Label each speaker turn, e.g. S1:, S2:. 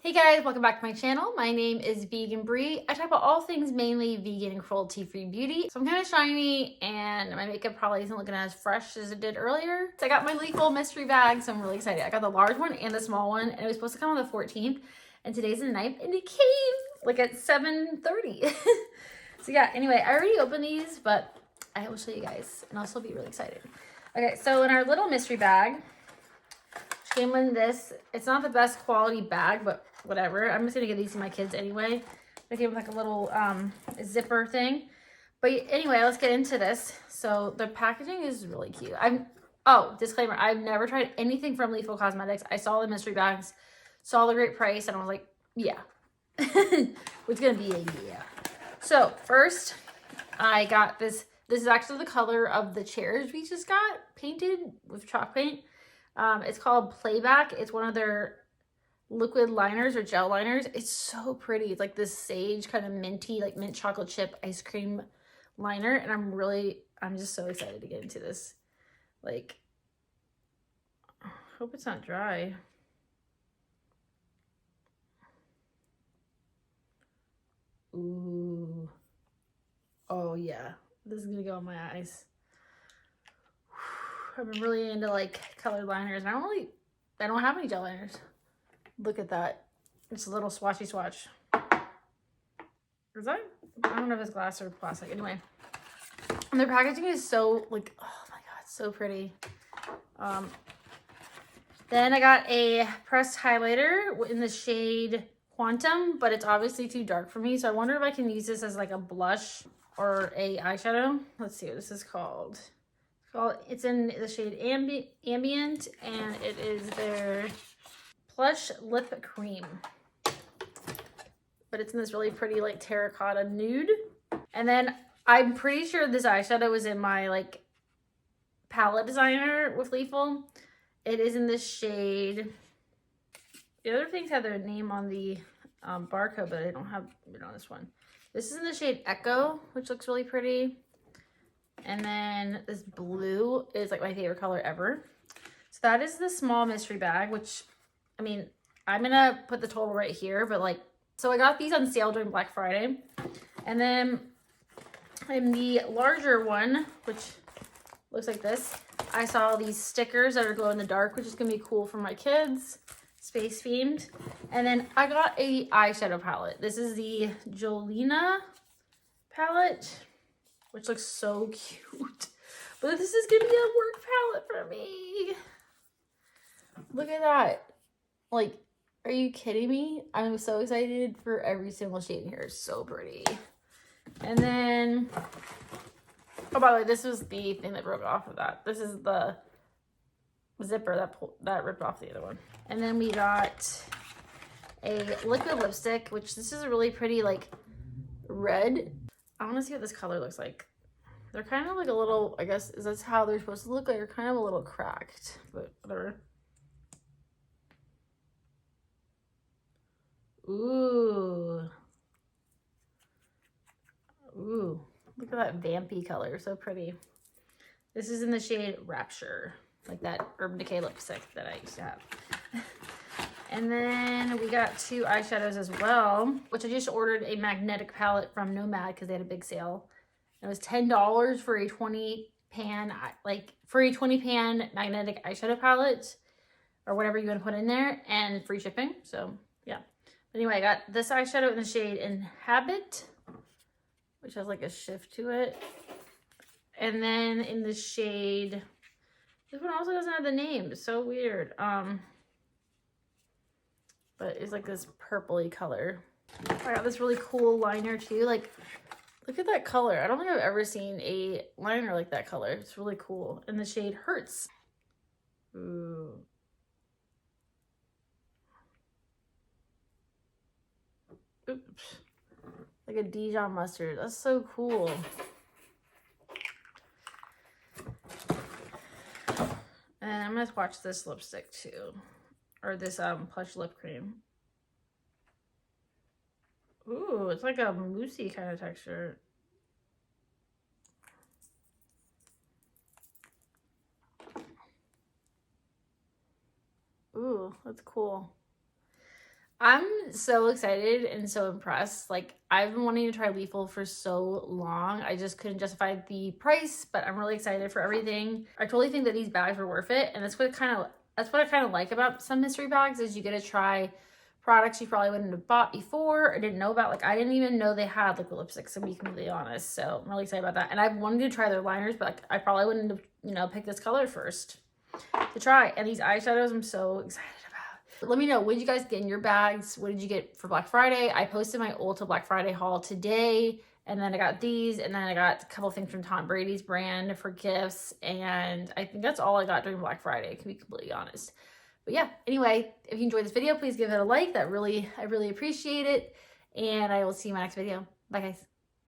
S1: Hey guys, welcome back to my channel. My name is Vegan Bree. I talk about all things mainly vegan and cruelty-free beauty. So I'm kind of shiny and my makeup probably isn't looking as fresh as it did earlier. So I got my Lethal mystery bag, so I'm really excited. I got the large one and the small one, and it was supposed to come on the 14th, and today's the 9th, and it came like at 7:30. So yeah, anyway, I already opened these, but I will show you guys and I'll still be really excited. Okay, so in our little mystery bag, came in this. It's not the best quality bag, but whatever. I'm just gonna give these to my kids anyway. They came with like a little zipper thing. But anyway, let's get into this. So the packaging is really cute. Disclaimer, I've never tried anything from Lethal Cosmetics. I saw the mystery bags, saw the great price, and I was like, yeah. It's gonna be a yeah. So first, I got this. This is actually the color of the chairs we just got painted with chalk paint. It's called Playback. It's one of their liquid liners or gel liners. It's so pretty. It's like this sage kind of minty, like mint chocolate chip ice cream liner. And I'm just so excited to get into this. Like, I hope it's not dry. Ooh. Oh yeah. This is gonna go on my eyes. I've been really into like colored liners, and I don't have any gel liners. Look at that. It's a little swatchy swatch. Is that? I don't know if it's glass or plastic. Anyway. And their packaging is so like, oh my god, so pretty. Then I got a pressed highlighter in the shade Quantum, but it's obviously too dark for me. So I wonder if I can use this as like a blush or a eyeshadow. Let's see what this is called. It's in the shade Ambient, and it is their Plush Lip Cream. But it's in this really pretty like terracotta nude. And then I'm pretty sure this eyeshadow was in my like palette designer with Lethal. It is in this shade. The other things have their name on the barcode, but I don't have it on this one. This is in the shade Echo, which looks really pretty. And then this blue is like my favorite color ever. So that is the small mystery bag, which, I mean, I'm gonna put the total right here, but like, so I got these on sale during Black Friday. And then in the larger one, which looks like this, I saw these stickers that are glow in the dark, which is gonna be cool for my kids, space themed. And then I got a eyeshadow palette. This is the Jolena palette, which looks so cute. But this is gonna be a work palette for me. Look at that. Like, are you kidding me? I'm so excited for every single shade in here. It's so pretty. And then, oh, by the way, this was the thing that broke off of that. This is the zipper that ripped off the other one. And then we got a liquid lipstick, which this is a really pretty, like, red. I want to see what this color looks like. They're kind of like a little, I guess, is this how they're supposed to look like? They're kind of a little cracked, but whatever. Ooh. Ooh. Look at that vampy color. So pretty. This is in the shade Rapture, like that Urban Decay lipstick that I used to have. And then we got two eyeshadows as well, which I just ordered a magnetic palette from Nomad because they had a big sale. It was $10 for a 20 pan magnetic eyeshadow palette or whatever you want to put in there, and free shipping. So yeah. But anyway, I got this eyeshadow in the shade Inhabit, which has like a shift to it. And then in the shade, this one also doesn't have the name. It's so weird. But it's like this purpley color. I got this really cool liner too. Like, look at that color. I don't think I've ever seen a liner like that color. It's really cool. In the shade Hurts. Ooh. Oops. Like a Dijon mustard. That's so cool. And I'm gonna swatch this lipstick too. Or this Plush lip cream. Ooh, it's like a moussey kind of texture. Ooh, that's cool. I'm so excited and so impressed. Like, I've been wanting to try Leafel for so long. I just couldn't justify the price, but I'm really excited for everything. I totally think that these bags are worth it, and that's what I kind of like about some mystery bags is you get to try products you probably wouldn't have bought before or didn't know about. Like, I didn't even know they had like lipsticks, to be completely honest. So I'm really excited about that. And I've wanted to try their liners, but like, I probably wouldn't have, picked this color first to try. And these eyeshadows, I'm so excited about. Let me know, what did you guys get in your bags? What did you get for Black Friday? I posted my Ulta Black Friday haul today, and then I got these, and then I got a couple things from Tom Brady's brand for gifts, and I think that's all I got during Black Friday, to be completely honest. But yeah, anyway, if you enjoyed this video, please give it a like. I really appreciate it, and I will see you in my next video. Bye, guys.